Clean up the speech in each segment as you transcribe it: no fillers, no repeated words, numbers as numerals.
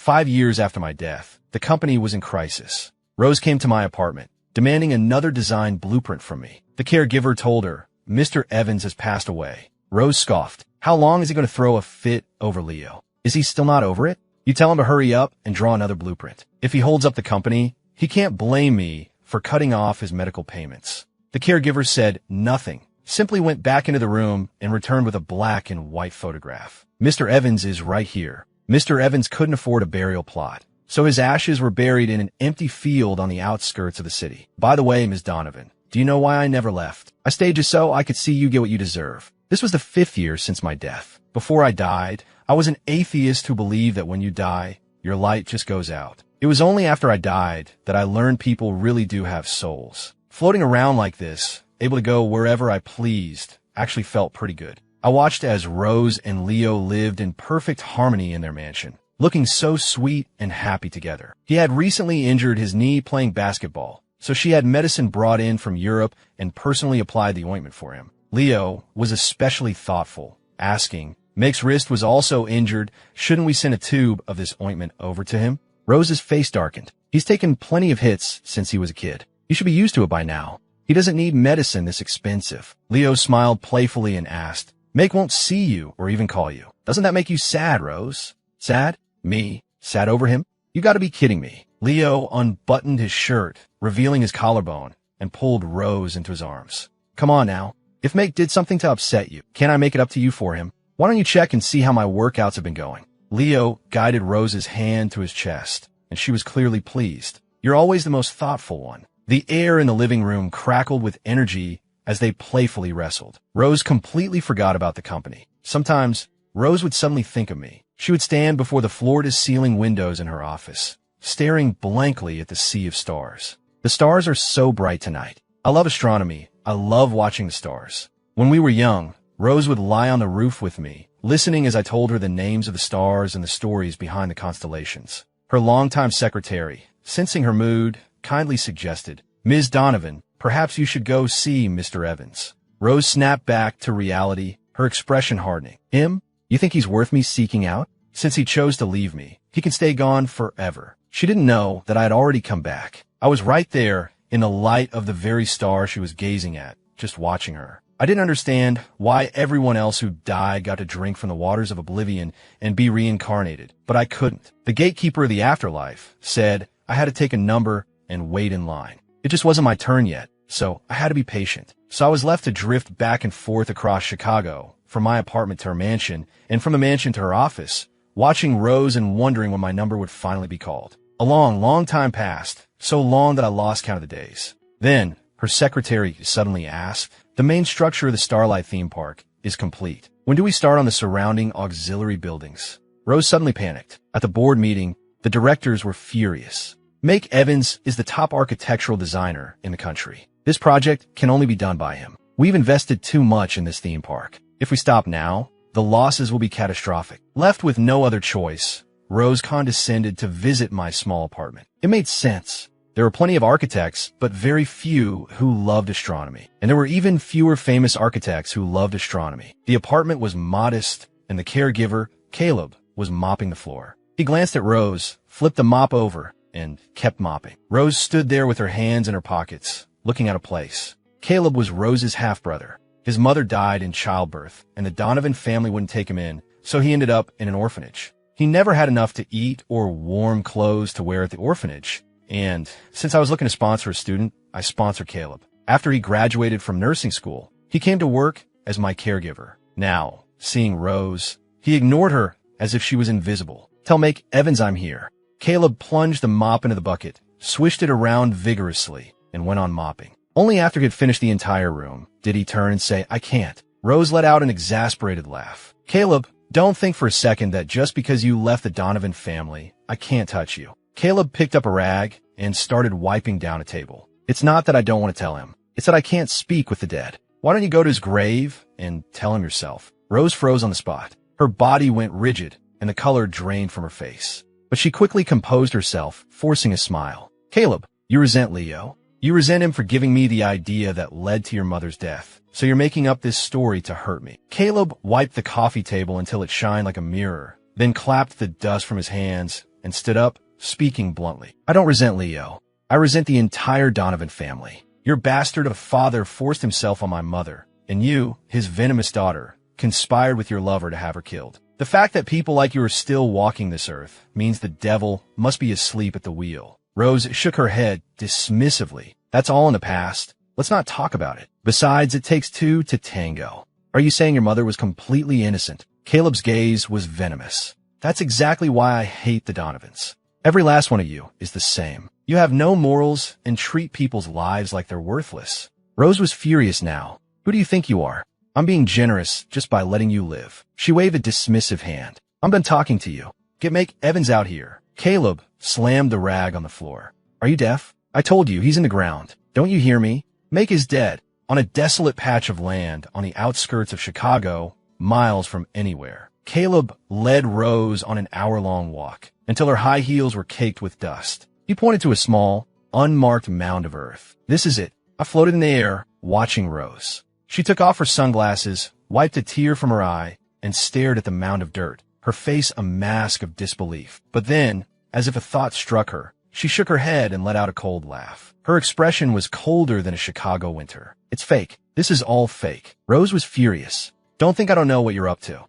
5 years after my death, the company was in crisis. Rose came to my apartment, demanding another design blueprint from me. The caregiver told her, "Mr. Evans has passed away." Rose scoffed. "How long is he going to throw a fit over Leo? Is he still not over it? You tell him to hurry up and draw another blueprint. If he holds up the company, he can't blame me for cutting off his medical payments." The caregiver said nothing, simply went back into the room and returned with a black and white photograph. "Mr. Evans is right here." Mr. Evans couldn't afford a burial plot, so his ashes were buried in an empty field on the outskirts of the city. "By the way, Ms. Donovan, do you know why I never left? I stayed just so I could see you get what you deserve. This was the 5th year since my death. Before I died, I was an atheist who believed that when you die, your light just goes out. It was only after I died that I learned people really do have souls. Floating around like this, able to go wherever I pleased, actually felt pretty good." I watched as Rose and Leo lived in perfect harmony in their mansion, looking so sweet and happy together. He had recently injured his knee playing basketball, so she had medicine brought in from Europe and personally applied the ointment for him. Leo was especially thoughtful, asking, "Mick's wrist was also injured. Shouldn't we send a tube of this ointment over to him?" Rose's face darkened. "He's taken plenty of hits since he was a kid. You should be used to it by now. He doesn't need medicine this expensive." Leo smiled playfully and asked, "Mick won't see you or even call you. Doesn't that make you sad, Rose?" "Sad? Me? Sad over him? You gotta be kidding me." Leo unbuttoned his shirt, revealing his collarbone, and pulled Rose into his arms. "Come on now. If Mick did something to upset you, can't I make it up to you for him? Why don't you check and see how my workouts have been going?" Leo guided Rose's hand to his chest, and she was clearly pleased. "You're always the most thoughtful one." The air in the living room crackled with energy as they playfully wrestled. Rose completely forgot about the company. Sometimes, Rose would suddenly think of me. She would stand before the floor-to-ceiling windows in her office, staring blankly at the sea of stars. "The stars are so bright tonight. I love astronomy. I love watching the stars." When we were young, Rose would lie on the roof with me, listening as I told her the names of the stars and the stories behind the constellations. Her longtime secretary, sensing her mood, kindly suggested, "Ms. Donovan, perhaps you should go see Mr. Evans." Rose snapped back to reality, her expression hardening. "Him? You think he's worth me seeking out? Since he chose to leave me, he can stay gone forever." She didn't know that I had already come back. I was right there in the light of the very star she was gazing at, just watching her. I didn't understand why everyone else who died got to drink from the waters of oblivion and be reincarnated, but I couldn't. The gatekeeper of the afterlife said I had to take a number and wait in line. It just wasn't my turn yet, so I had to be patient. So I was left to drift back and forth across Chicago, from my apartment to her mansion, and from the mansion to her office, watching Rose and wondering when my number would finally be called. A long, long time passed, so long that I lost count of the days. Then, her secretary suddenly asked, "The main structure of the Starlight theme park is complete. When do we start on the surrounding auxiliary buildings?" Rose suddenly panicked. At the board meeting, the directors were furious. Mick Evans is the top architectural designer in the country. This project can only be done by him. We've invested too much in this theme park. If we stop now, the losses will be catastrophic. Left with no other choice, Rose condescended to visit my small apartment. It made sense. There were plenty of architects, but very few who loved astronomy. And there were even fewer famous architects who loved astronomy. The apartment was modest, and the caregiver, Caleb, was mopping the floor. He glanced at Rose, flipped the mop over, and kept mopping. Rose stood there with her hands in her pockets, looking out of place. Caleb was Rose's half-brother. His mother died in childbirth, and the Donovan family wouldn't take him in, so he ended up in an orphanage. He never had enough to eat or warm clothes to wear at the orphanage, and since I was looking to sponsor a student, I sponsored Caleb. After he graduated from nursing school, he came to work as my caregiver. Now, seeing Rose, he ignored her as if she was invisible. "Tell Mick Evans I'm here." Caleb plunged the mop into the bucket, swished it around vigorously, and went on mopping. Only after he had finished the entire room did he turn and say, "I can't." Rose let out an exasperated laugh. "Caleb, don't think for a second that just because you left the Donovan family, I can't touch you." Caleb picked up a rag and started wiping down a table. "It's not that I don't want to tell him. It's that I can't speak with the dead. Why don't you go to his grave and tell him yourself?" Rose froze on the spot. Her body went rigid, and the color drained from her face. But she quickly composed herself, forcing a smile. "Caleb, you resent Leo. You resent him for giving me the idea that led to your mother's death. So you're making up this story to hurt me." Caleb wiped the coffee table until it shined like a mirror, then clapped the dust from his hands, and stood up, speaking bluntly. I don't resent Leo. I resent the entire Donovan family. Your bastard of a father forced himself on my mother, and you, his venomous daughter, conspired with your lover to have her killed. The fact that people like you are still walking this earth means the devil must be asleep at the wheel. Rose shook her head dismissively. That's all in the past. Let's not talk about it. Besides, it takes two to tango. Are you saying your mother was completely innocent? Caleb's gaze was venomous. That's exactly why I hate the Donovans. Every last one of you is the same. You have no morals and treat people's lives like they're worthless. Rose was furious now. Who do you think you are? I'm being generous just by letting you live. She waved a dismissive hand. I'm done talking to you. Make Evans out here. Caleb slammed the rag on the floor. Are you deaf? I told you, he's in the ground. Don't you hear me? Make is dead, on a desolate patch of land on the outskirts of Chicago, miles from anywhere. Caleb led Rose on an hour-long walk until her high heels were caked with dust. He pointed to a small, unmarked mound of earth. This is it. I floated in the air, watching Rose. She took off her sunglasses, wiped a tear from her eye, and stared at the mound of dirt, her face a mask of disbelief. But then, as if a thought struck her, she shook her head and let out a cold laugh. Her expression was colder than a Chicago winter. It's fake. This is all fake. Rose was furious. Don't think I don't know what you're up to.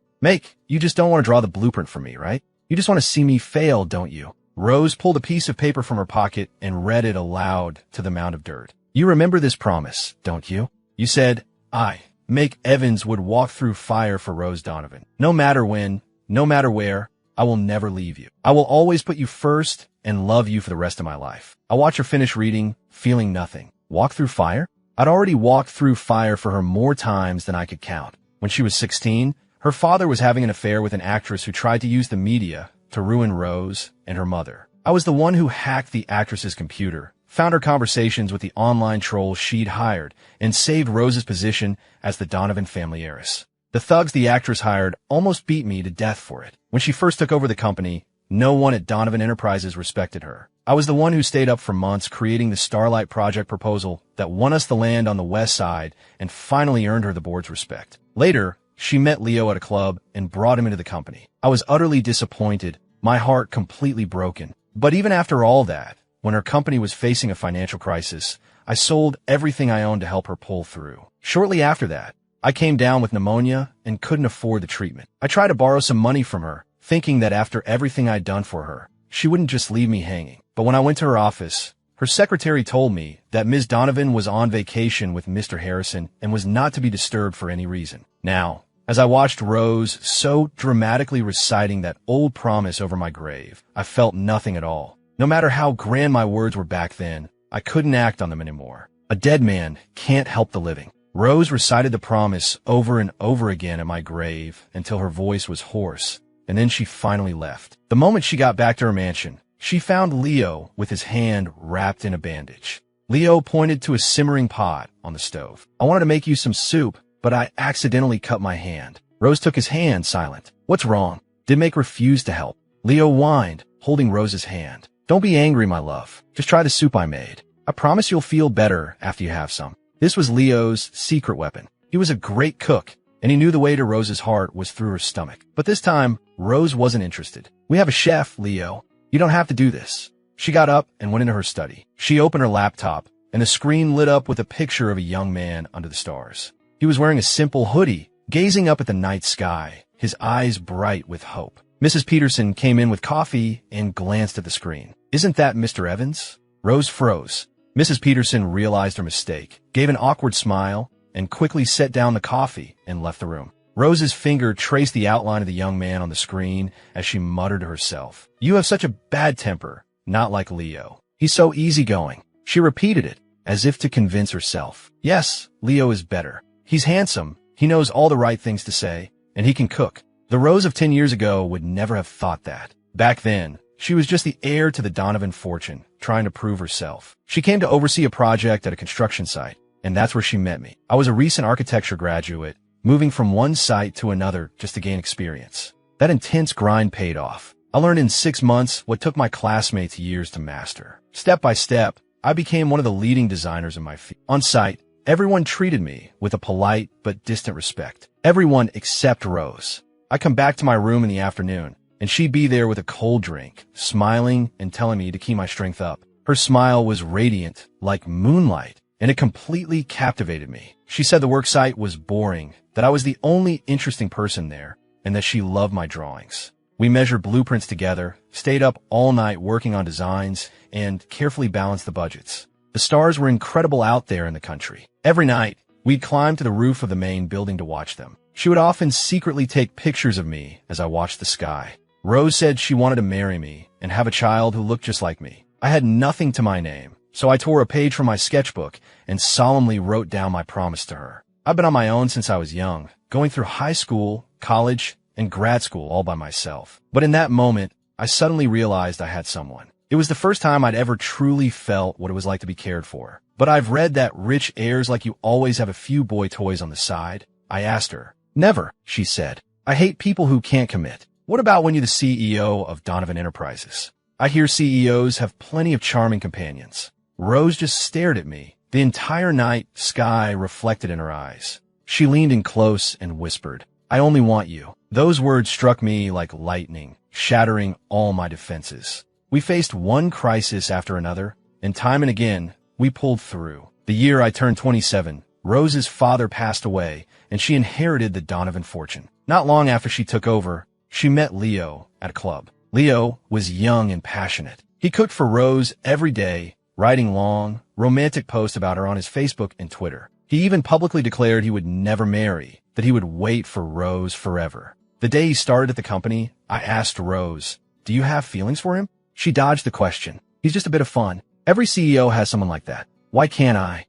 You just don't want to draw the blueprint for me, right? You just want to see me fail, don't you? Rose pulled a piece of paper from her pocket and read it aloud to the mound of dirt. You remember this promise, don't you? You said, Evans would walk through fire for Rose Donovan. No matter when, no matter where, I will never leave you. I will always put you first and love you for the rest of my life. I watched her finish reading, feeling nothing. Walk through fire? I'd already walked through fire for her more times than I could count. When she was 16, her father was having an affair with an actress who tried to use the media to ruin Rose and her mother. I was the one who hacked the actress's computer, found her conversations with the online troll she'd hired, and saved Rose's position as the Donovan family heiress. The thugs the actress hired almost beat me to death for it. When she first took over the company, no one at Donovan Enterprises respected her. I was the one who stayed up for months creating the Starlight Project proposal that won us the land on the west side and finally earned her the board's respect. Later, she met Leo at a club and brought him into the company. I was utterly disappointed, my heart completely broken. But even after all that, when her company was facing a financial crisis, I sold everything I owned to help her pull through. Shortly after that, I came down with pneumonia and couldn't afford the treatment. I tried to borrow some money from her, thinking that after everything I'd done for her, she wouldn't just leave me hanging. But when I went to her office, her secretary told me that Ms. Donovan was on vacation with Mr. Harrison and was not to be disturbed for any reason. Now, as I watched Rose so dramatically reciting that old promise over my grave, I felt nothing at all. No matter how grand my words were back then, I couldn't act on them anymore. A dead man can't help the living. Rose recited the promise over and over again at my grave until her voice was hoarse, and then she finally left. The moment she got back to her mansion, she found Leo with his hand wrapped in a bandage. Leo pointed to a simmering pot on the stove. I wanted to make you some soup, but I accidentally cut my hand. Rose took his hand, silent. What's wrong? Did Make refuse to help? Leo whined, holding Rose's hand. Don't be angry, my love. Just try the soup I made. I promise you'll feel better after you have some. This was Leo's secret weapon. He was a great cook, and he knew the way to Rose's heart was through her stomach. But this time, Rose wasn't interested. We have a chef, Leo. You don't have to do this. She got up and went into her study. She opened her laptop, and the screen lit up with a picture of a young man under the stars. He was wearing a simple hoodie, gazing up at the night sky, his eyes bright with hope. Mrs. Peterson came in with coffee and glanced at the screen. Isn't that Mr. Evans? Rose froze. Mrs. Peterson realized her mistake, gave an awkward smile, and quickly set down the coffee and left the room. Rose's finger traced the outline of the young man on the screen as she muttered to herself. You have such a bad temper, not like Leo. He's so easygoing. She repeated it, as if to convince herself. Yes, Leo is better. He's handsome, he knows all the right things to say, and he can cook. The Rose of 10 years ago would never have thought that. Back then, she was just the heir to the Donovan fortune, trying to prove herself. She came to oversee a project at a construction site, and that's where she met me. I was a recent architecture graduate, moving from one site to another just to gain experience. That intense grind paid off. I learned in 6 months what took my classmates years to master. Step by step, I became one of the leading designers in my field. On site, everyone treated me with a polite but distant respect. Everyone except Rose. I come back to my room in the afternoon, and she'd be there with a cold drink, smiling and telling me to keep my strength up. Her smile was radiant, like moonlight, and it completely captivated me. She said the worksite was boring, that I was the only interesting person there, and that she loved my drawings. We measured blueprints together, stayed up all night working on designs, and carefully balanced the budgets. The stars were incredible out there in the country. Every night, we'd climb to the roof of the main building to watch them. She would often secretly take pictures of me as I watched the sky. Rose said she wanted to marry me and have a child who looked just like me. I had nothing to my name, so I tore a page from my sketchbook and solemnly wrote down my promise to her. I've been on my own since I was young, going through high school, college, and grad school all by myself. But in that moment, I suddenly realized I had someone. It was the first time I'd ever truly felt what it was like to be cared for. But I've read that rich heirs like you always have a few boy toys on the side. I asked her. Never, she said. I hate people who can't commit. What about when you're the CEO of Donovan Enterprises? I hear CEOs have plenty of charming companions. Rose just stared at me. The entire night, sky reflected in her eyes. She leaned in close and whispered, I only want you. Those words struck me like lightning, shattering all my defenses. We faced one crisis after another, and time and again, we pulled through. The year I turned 27, Rose's father passed away, and she inherited the Donovan fortune. Not long after she took over, she met Leo at a club. Leo was young and passionate. He cooked for Rose every day, writing long, romantic posts about her on his Facebook and Twitter. He even publicly declared he would never marry, that he would wait for Rose forever. The day he started at the company, I asked Rose, do you have feelings for him? She dodged the question. He's just a bit of fun. Every CEO has someone like that. Why can't I?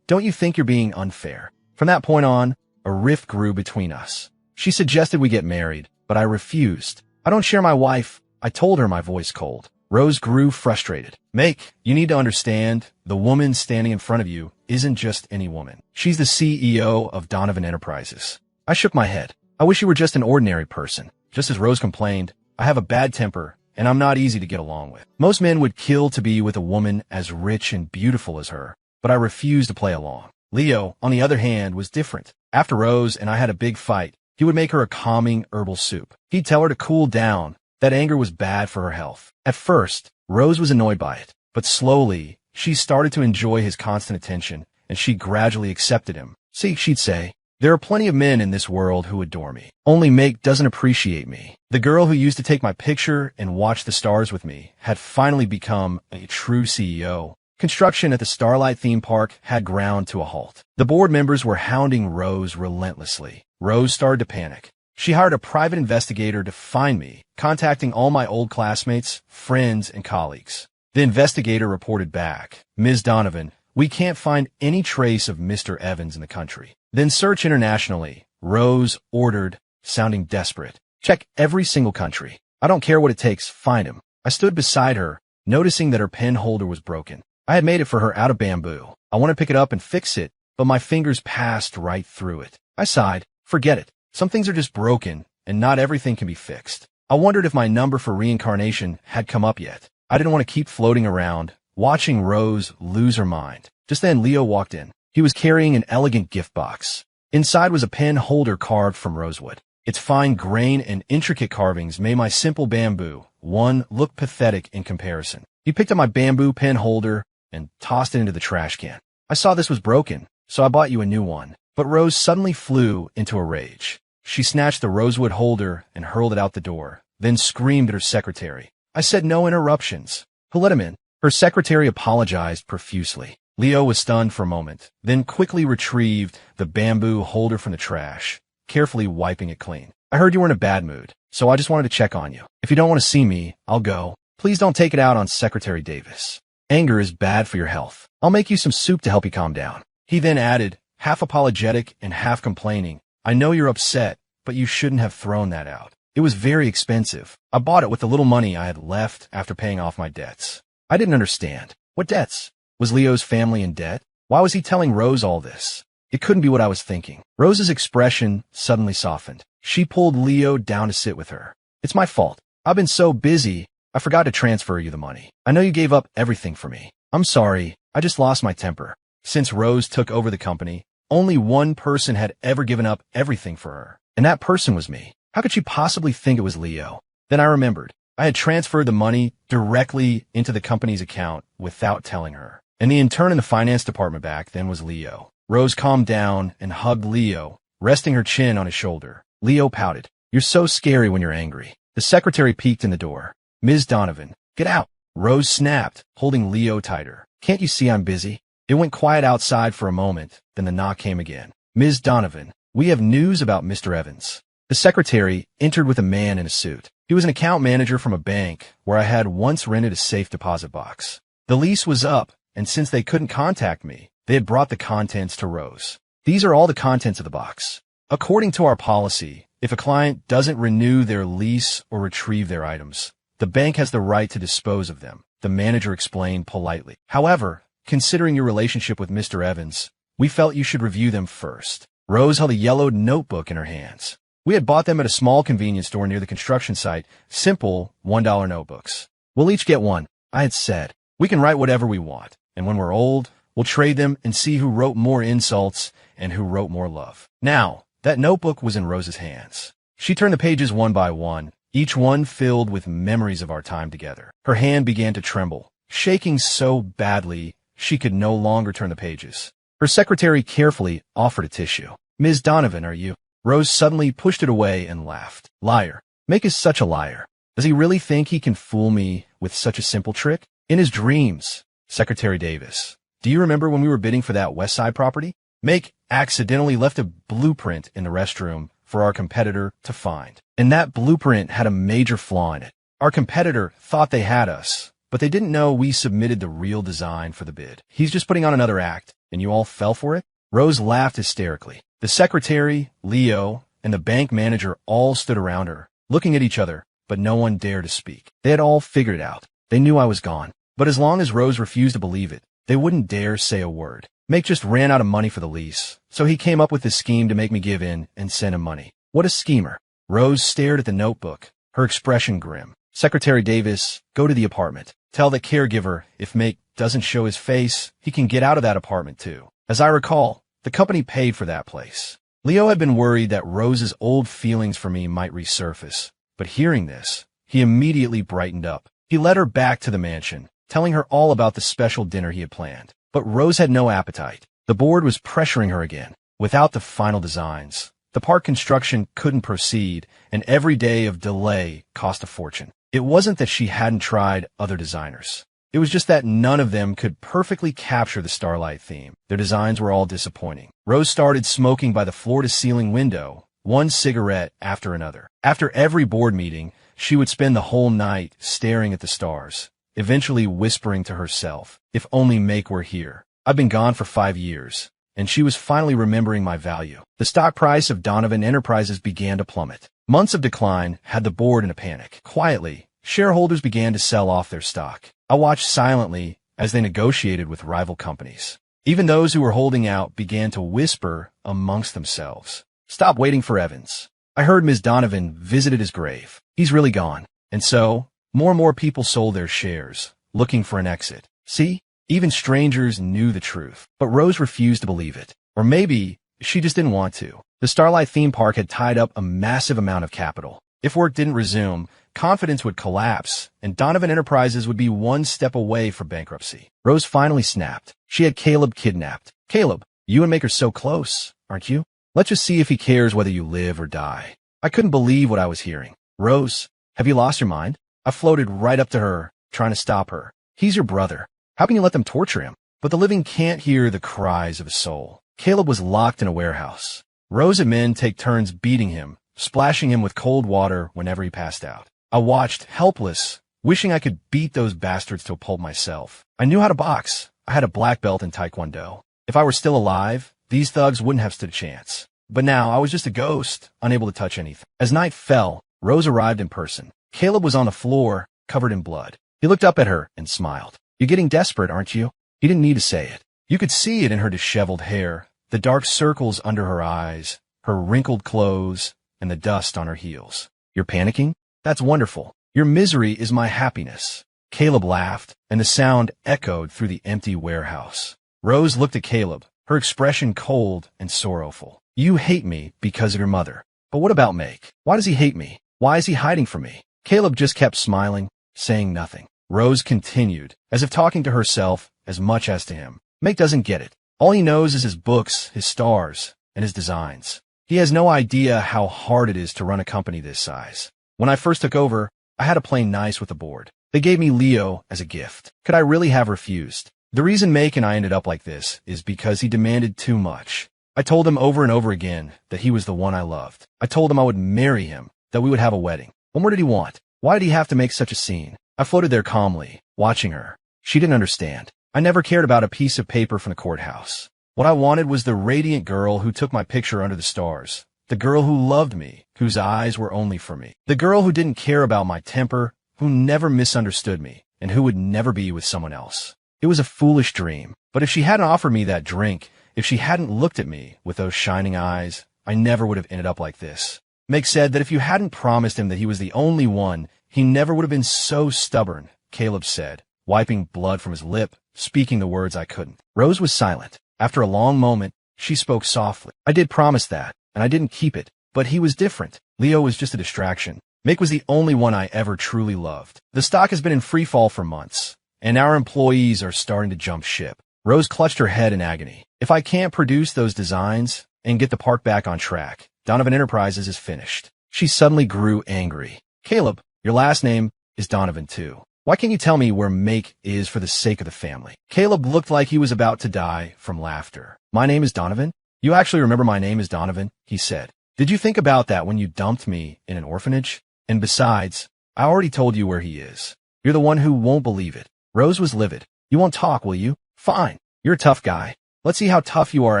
Don't you think you're being unfair? From that point on, a rift grew between us. She suggested we get married, but I refused. I don't share my wife. I told her, my voice cold. Rose grew frustrated. You need to understand, the woman standing in front of you isn't just any woman. She's the CEO of Donovan Enterprises. I shook my head. I wish you were just an ordinary person. Just as Rose complained, I have a bad temper, and I'm not easy to get along with. Most men would kill to be with a woman as rich and beautiful as her, but I refused to play along. Leo, on the other hand, was different. After Rose and I had a big fight, he would make her a calming herbal soup. He'd tell her to cool down, that anger was bad for her health. At first, Rose was annoyed by it, but slowly, she started to enjoy his constant attention, and she gradually accepted him. See, she'd say, there are plenty of men in this world who adore me. Only Make doesn't appreciate me. The girl who used to take my picture and watch the stars with me had finally become a true CEO. Construction at the Starlight theme park had ground to a halt. The board members were hounding Rose relentlessly. Rose started to panic. She hired a private investigator to find me, contacting all my old classmates, friends, and colleagues. The investigator reported back, Ms. Donovan, we can't find any trace of Mr. Evans in the country. Then search internationally. Rose ordered, sounding desperate. Check every single country. I don't care what it takes, find him. I stood beside her, noticing that her pen holder was broken. I had made it for her out of bamboo. I wanted to pick it up and fix it, but my fingers passed right through it. I sighed. Forget it. Some things are just broken, and not everything can be fixed. I wondered if my number for reincarnation had come up yet. I didn't want to keep floating around, watching Rose lose her mind. Just then, Leo walked in. He was carrying an elegant gift box. Inside was a pen holder carved from rosewood. Its fine grain and intricate carvings made my simple bamboo one look pathetic in comparison. He picked up my bamboo pen holder and tossed it into the trash can. I saw this was broken, so I bought you a new one. But Rose suddenly flew into a rage. She snatched the rosewood holder and hurled it out the door, then screamed at her secretary. I said no interruptions. Who let him in? Her secretary apologized profusely. Leo was stunned for a moment, then quickly retrieved the bamboo holder from the trash, carefully wiping it clean. I heard you were in a bad mood, so I just wanted to check on you. If you don't want to see me, I'll go. Please don't take it out on Secretary Davis. Anger is bad for your health. I'll make you some soup to help you calm down. He then added, half apologetic and half complaining, I know you're upset, but you shouldn't have thrown that out. It was very expensive. I bought it with the little money I had left after paying off my debts. I didn't understand. What debts? Was Leo's family in debt? Why was he telling Rose all this? It couldn't be what I was thinking. Rose's expression suddenly softened. She pulled Leo down to sit with her. It's my fault. I've been so busy, I forgot to transfer you the money. I know you gave up everything for me. I'm sorry. I just lost my temper. Since Rose took over the company, only one person had ever given up everything for her, and that person was me. How could she possibly think it was Leo? Then I remembered. I had transferred the money directly into the company's account without telling her. And the intern in the finance department back then was Leo. Rose calmed down and hugged Leo, resting her chin on his shoulder. Leo pouted. "You're so scary when you're angry." The secretary peeked in the door. "Ms. Donovan, get out." Rose snapped, holding Leo tighter. "Can't you see I'm busy?" It went quiet outside for a moment, then the knock came again. "Ms. Donovan, we have news about Mr. Evans." The secretary entered with a man in a suit. He was an account manager from a bank where I had once rented a safe deposit box. The lease was up, and since they couldn't contact me, they had brought the contents to Rose. "These are all the contents of the box. According to our policy, if a client doesn't renew their lease or retrieve their items, the bank has the right to dispose of them," the manager explained politely. "However, considering your relationship with Mr. Evans, we felt you should review them first." Rose held a yellowed notebook in her hands. We had bought them at a small convenience store near the construction site, simple $1 notebooks. "We'll each get one," I had said. "We can write whatever we want, and when we're old, we'll trade them and see who wrote more insults and who wrote more love." Now, that notebook was in Rose's hands. She turned the pages one by one, each one filled with memories of our time together. Her hand began to tremble, shaking so badly she could no longer turn the pages. Her secretary carefully offered a tissue. "Ms. Donovan, are you?" Rose suddenly pushed it away and laughed. "Liar. Make is such a liar. Does he really think he can fool me with such a simple trick? In his dreams." Secretary Davis, "Do you remember when we were bidding for that West Side property? Make accidentally left a blueprint in the restroom for our competitor to find. And that blueprint had a major flaw in it. Our competitor thought they had us, but they didn't know we submitted the real design for the bid. He's just putting on another act, and you all fell for it?" Rose laughed hysterically. The secretary, Leo, and the bank manager all stood around her, looking at each other, but no one dared to speak. They had all figured it out. They knew I was gone. But as long as Rose refused to believe it, they wouldn't dare say a word. Make just ran out of money for the lease, so he came up with this scheme to make me give in and send him money. What a schemer. Rose stared at the notebook, her expression grim. "Secretary Davis, go to the apartment. Tell the caregiver if Make doesn't show his face, he can get out of that apartment too." As I recall, the company paid for that place. Leo had been worried that Rose's old feelings for me might resurface, but hearing this, he immediately brightened up. He led her back to the mansion, telling her all about the special dinner he had planned. But Rose had no appetite. The board was pressuring her again. Without the final designs, the park construction couldn't proceed, and every day of delay cost a fortune. It wasn't that she hadn't tried other designers. It was just that none of them could perfectly capture the Starlight theme. Their designs were all disappointing. Rose started smoking by the floor-to-ceiling window, one cigarette after another. After every board meeting, she would spend the whole night staring at the stars, eventually whispering to herself, "If only Make were here." I've been gone for 5 years, and she was finally remembering my value. The stock price of Donovan Enterprises began to plummet. Months of decline had the board in a panic. Quietly, shareholders began to sell off their stock. I watched silently as they negotiated with rival companies. Even those who were holding out began to whisper amongst themselves, "Stop waiting for Evans." I heard Ms. Donovan visited his grave. He's really gone. And so, more and more people sold their shares, looking for an exit. See? Even strangers knew the truth. But Rose refused to believe it. Or maybe she just didn't want to. The Starlight theme park had tied up a massive amount of capital. If work didn't resume, confidence would collapse, and Donovan Enterprises would be one step away from bankruptcy. Rose finally snapped. She had Caleb kidnapped. "Caleb, you and Make are so close, aren't you? Let's just see if he cares whether you live or die." I couldn't believe what I was hearing. "Rose, have you lost your mind?" I floated right up to her, trying to stop her. "He's your brother. How can you let them torture him?" But the living can't hear the cries of a soul. Caleb was locked in a warehouse. Rose and men take turns beating him, splashing him with cold water whenever he passed out. I watched, helpless, wishing I could beat those bastards to a pulp myself. I knew how to box. I had a black belt in Taekwondo. If I were still alive, these thugs wouldn't have stood a chance. But now I was just a ghost, unable to touch anything. As night fell, Rose arrived in person. Caleb was on the floor, covered in blood. He looked up at her and smiled. "You're getting desperate, aren't you?" He didn't need to say it. You could see it in her disheveled hair, the dark circles under her eyes, her wrinkled clothes, and the dust on her heels. "You're panicking? That's wonderful. Your misery is my happiness." Caleb laughed, and the sound echoed through the empty warehouse. Rose looked at Caleb, her expression cold and sorrowful. "You hate me because of your mother. But what about Make? Why does he hate me? Why is he hiding from me?" Caleb just kept smiling, saying nothing. Rose continued, as if talking to herself as much as to him. Make doesn't get it. All he knows is his books, his stars, and his designs. He has no idea how hard it is to run a company this size. When I first took over, I had to play nice with the board. They gave me Leo as a gift. Could I really have refused? The reason Make and I ended up like this is because he demanded too much. I told him over and over again that he was the one I loved. I told him I would marry him, that we would have a wedding. What more did he want? Why did he have to make such a scene? I floated there calmly, watching her. She didn't understand. I never cared about a piece of paper from the courthouse. What I wanted was the radiant girl who took my picture under the stars. The girl who loved me, whose eyes were only for me. The girl who didn't care about my temper, who never misunderstood me, and who would never be with someone else. It was a foolish dream, but if she hadn't offered me that drink, if she hadn't looked at me with those shining eyes, I never would have ended up like this. Meg said that if you hadn't promised him that he was the only one, he never would have been so stubborn, Caleb said, wiping blood from his lip, speaking the words I couldn't. Rose was silent. After a long moment, she spoke softly. I did promise that, and I didn't keep it, but he was different. Leo was just a distraction. Mick was the only one I ever truly loved. The stock has been in free fall for months, and our employees are starting to jump ship. Rose clutched her head in agony. If I can't produce those designs and get the park back on track, Donovan Enterprises is finished. She suddenly grew angry. Caleb, your last name is Donovan too. Why can't you tell me where Make is for the sake of the family? Caleb looked like he was about to die from laughter. My name is Donovan? You actually remember my name is Donovan? He said. Did you think about that when you dumped me in an orphanage? And besides, I already told you where he is. You're the one who won't believe it. Rose was livid. You won't talk, will you? Fine. You're a tough guy. Let's see how tough you are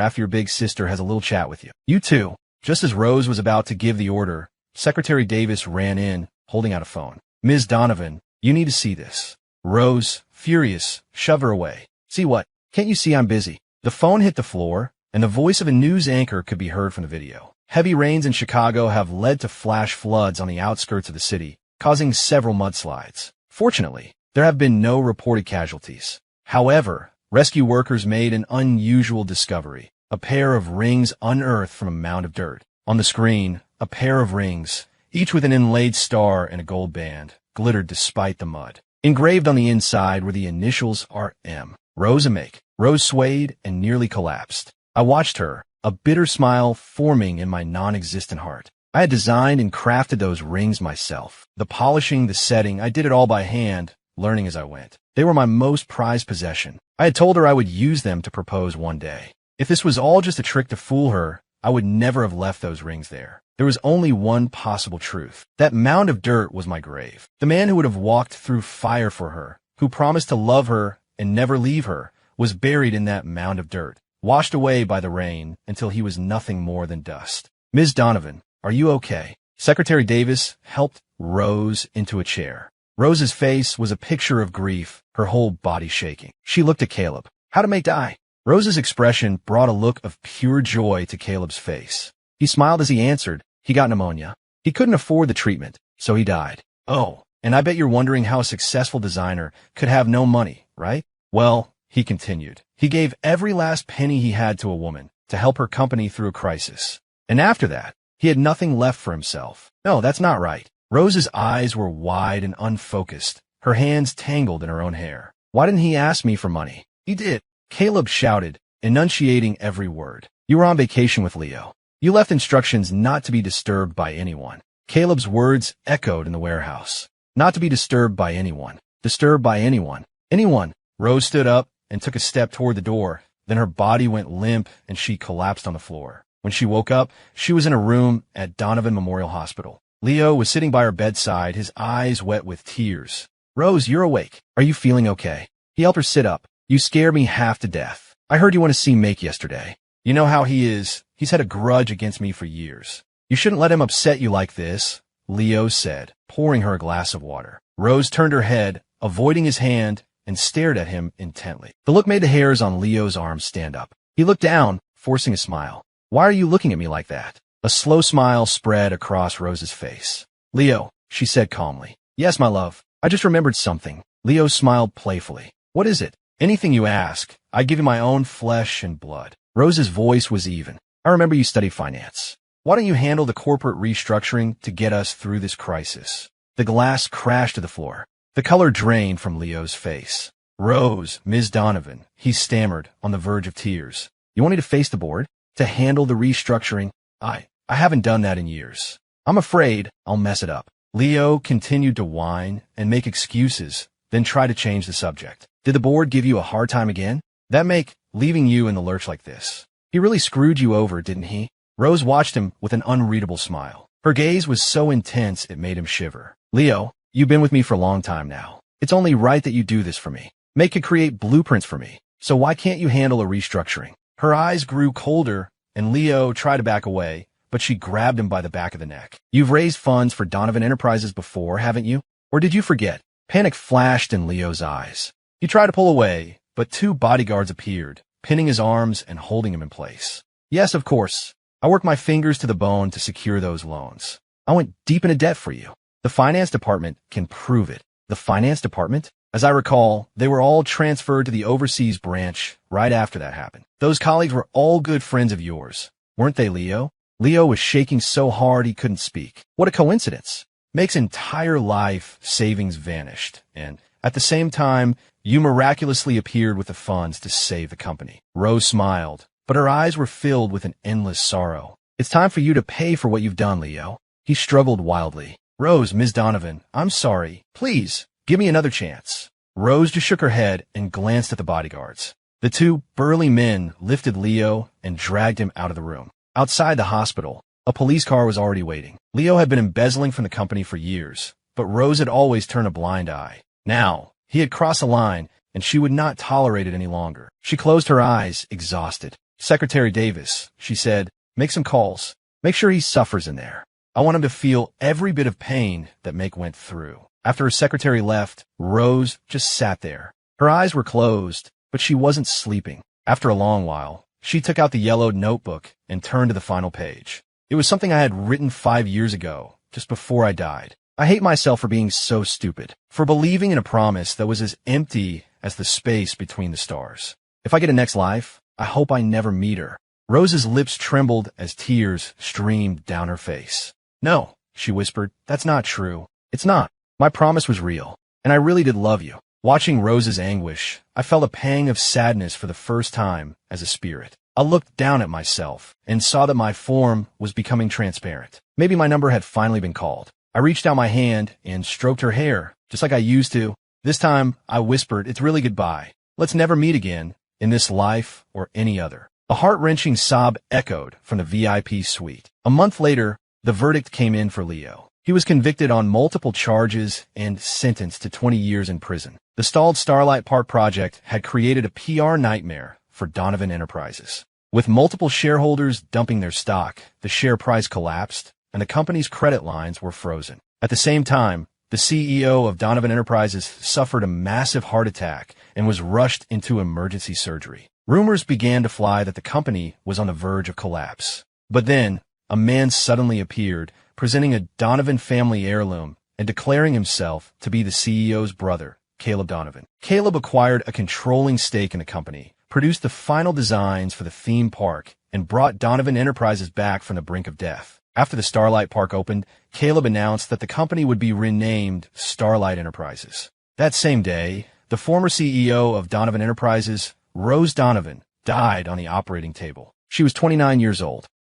after your big sister has a little chat with you. You too. Just as Rose was about to give the order, Secretary Davis ran in, holding out a phone. Ms. Donovan, you need to see this. Rose, furious, shoved her away. See what? Can't you see I'm busy? The phone hit the floor, and the voice of a news anchor could be heard from the video. Heavy rains in Chicago have led to flash floods on the outskirts of the city, causing several mudslides. Fortunately, there have been no reported casualties. However, rescue workers made an unusual discovery. A pair of rings unearthed from a mound of dirt. On the screen, a pair of rings, each with an inlaid star and a gold band, glittered despite the mud. Engraved on the inside were the initials RM. Rose and Make. Rose swayed and nearly collapsed. I watched her, a bitter smile forming in my non-existent heart. I had designed and crafted those rings myself. The polishing, the setting, I did it all by hand, learning as I went. They were my most prized possession. I had told her I would use them to propose one day. If this was all just a trick to fool her, I would never have left those rings there. There was only one possible truth. That mound of dirt was my grave. The man who would have walked through fire for her, who promised to love her and never leave her, was buried in that mound of dirt, washed away by the rain until he was nothing more than dust. Ms. Donovan, are you okay? Secretary Davis helped Rose into a chair. Rose's face was a picture of grief, her whole body shaking. She looked at Caleb. How to Make die? Rose's expression brought a look of pure joy to Caleb's face. He smiled as he answered, he got pneumonia. He couldn't afford the treatment, so he died. Oh, and I bet you're wondering how a successful designer could have no money, right? Well, he continued, he gave every last penny he had to a woman to help her company through a crisis. And after that, he had nothing left for himself. No, that's not right. Rose's eyes were wide and unfocused, her hands tangled in her own hair. Why didn't he ask me for money? He did. Caleb shouted, enunciating every word. You were on vacation with Leo. You left instructions not to be disturbed by anyone. Caleb's words echoed in the warehouse. Not to be disturbed by anyone. Disturbed by anyone. Anyone. Rose stood up and took a step toward the door. Then her body went limp and she collapsed on the floor. When she woke up, she was in a room at Donovan Memorial Hospital. Leo was sitting by her bedside, his eyes wet with tears. Rose, you're awake. Are you feeling okay? He helped her sit up. You scared me half to death. I heard you want to see Make yesterday. You know how he is. He's had a grudge against me for years. You shouldn't let him upset you like this, Leo said, pouring her a glass of water. Rose turned her head, avoiding his hand, and stared at him intently. The look made the hairs on Leo's arms stand up. He looked down, forcing a smile. Why are you looking at me like that? A slow smile spread across Rose's face. Leo, she said calmly. Yes, my love. I just remembered something. Leo smiled playfully. What is it? Anything you ask. I give you my own flesh and blood. Rose's voice was even. I remember you studied finance. Why don't you handle the corporate restructuring to get us through this crisis? The glass crashed to the floor. The color drained from Leo's face. "Rose, Ms. Donovan," he stammered, on the verge of tears. "You want me to face the board? To handle the restructuring? I haven't done that in years. I'm afraid I'll mess it up." Leo continued to whine and make excuses, then try to change the subject. "Did the board give you a hard time again? That make leaving you in the lurch like this? He really screwed you over, didn't he?" Rose watched him with an unreadable smile. Her gaze was so intense it made him shiver. "Leo, you've been with me for a long time now. It's only right that you do this for me. Make it create blueprints for me. So why can't you handle a restructuring?" Her eyes grew colder, and Leo tried to back away, but she grabbed him by the back of the neck. "You've raised funds for Donovan Enterprises before, haven't you? Or did you forget?" Panic flashed in Leo's eyes. He tried to pull away, but 2 bodyguards appeared, pinning his arms and holding him in place. "Yes, of course. I worked my fingers to the bone to secure those loans. I went deep into debt for you. The finance department can prove it." "The finance department?" As I recall, they were all transferred to the overseas branch right after that happened. "Those colleagues were all good friends of yours, weren't they, Leo?" Leo was shaking so hard he couldn't speak. What a coincidence. Make's entire life savings vanished, and at the same time, you miraculously appeared with the funds to save the company. Rose smiled, but her eyes were filled with an endless sorrow. "It's time for you to pay for what you've done, Leo." He struggled wildly. "Rose, Ms. Donovan, I'm sorry. Please, give me another chance." Rose just shook her head and glanced at the bodyguards. The 2 burly men lifted Leo and dragged him out of the room. Outside the hospital, a police car was already waiting. Leo had been embezzling from the company for years, but Rose had always turned a blind eye. Now, he had crossed the line, and she would not tolerate it any longer. She closed her eyes, exhausted. "Secretary Davis," she said, "make some calls. Make sure he suffers in there. I want him to feel every bit of pain that Make went through." After her secretary left, Rose just sat there. Her eyes were closed, but she wasn't sleeping. After a long while, she took out the yellowed notebook and turned to the final page. It was something I had written 5 years ago, just before I died. "I hate myself for being so stupid, for believing in a promise that was as empty as the space between the stars. If I get a next life, I hope I never meet her." Rose's lips trembled as tears streamed down her face. "No," she whispered, "that's not true. It's not. My promise was real, and I really did love you." Watching Rose's anguish, I felt a pang of sadness for the first time as a spirit. I looked down at myself and saw that my form was becoming transparent. Maybe my number had finally been called. I reached out my hand and stroked her hair, just like I used to. This time, I whispered, "It's really goodbye. Let's never meet again, in this life or any other." A heart-wrenching sob echoed from the VIP suite. A month later, the verdict came in for Leo. He was convicted on multiple charges and sentenced to 20 years in prison. The stalled Starlight Park project had created a PR nightmare for Donovan Enterprises. With multiple shareholders dumping their stock, the share price collapsed, and the company's credit lines were frozen. At the same time, the CEO of Donovan Enterprises suffered a massive heart attack and was rushed into emergency surgery. Rumors began to fly that the company was on the verge of collapse. But then, a man suddenly appeared, presenting a Donovan family heirloom and declaring himself to be the CEO's brother, Caleb Donovan. Caleb acquired a controlling stake in the company, produced the final designs for the theme park, and brought Donovan Enterprises back from the brink of death. After the Starlight Park opened, Caleb announced that the company would be renamed Starlight Enterprises. That same day, the former CEO of Donovan Enterprises, Rose Donovan, died on the operating table. She was 29 years old.